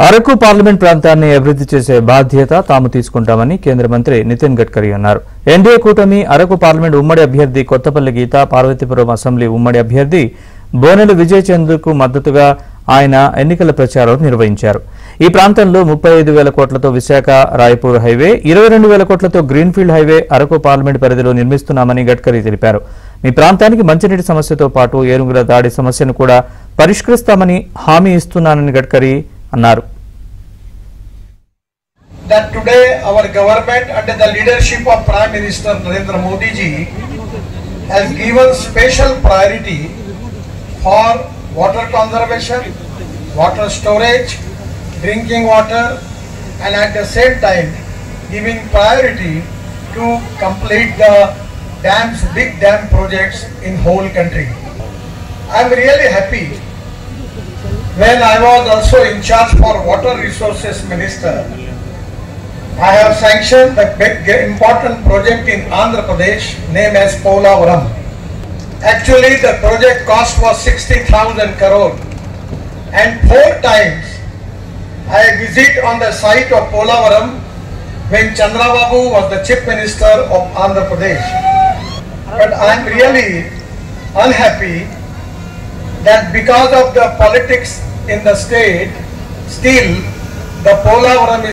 Araku parliament ప్రాంతాన్ని అభివృద్ధి చేసే బాధ్యత తాము తీసుకుంటామని కేంద్ర మంత్రి నితిన్ గడ్కరీ అన్నారు. ఎన్డీఏ కూటమి అరకు పార్లమెంట్ ఉమ్మడి అభ్యర్థి కొత్తపల్లి గీత, పార్వతీపురం అసెంబ్లీ ఉమ్మడి అభ్యర్థి బోనెల విజయ్ చంద్రకు మద్దతుగా ఆయన ఎన్నికల ప్రచారం నిర్వహించారు. ఈ ప్రాంతంలో 35,000 కోట్లతో విశాఖ రాయపూర్ హైవే, 22,000 కోట్లతో గ్రీన్ఫీల్డ్ హైవే అరకు పార్లమెంట్ పరిధిలో నిర్మిస్తున్నామని గడ్కరీ తెలిపారు. మీ ప్రాంతానికి మంచినీటి సమస్యతో పాటు ఏనుగుల దాడి సమస్యను కూడా పరిష్కరిస్తామని హామీ ఇస్తున్నానని గడ్కరీ అన్నారు. That today our government under the leadership of Prime Minister Narendra Modi ji has given special priority for water conservation, water storage, drinking water, and at the same time giving priority to complete the dams, big dam projects in whole country. I am really happy. When I was also in charge for water resources minister, I have sanctioned the big important project in Andhra Pradesh named as Polavaram. Actually the project cost was 60,000 crore, and 4 times I visit on the site of Polavaram when Chandrababu was the chief minister of Andhra Pradesh. But I am really unhappy that because of the politics in the state, still the Polavaram is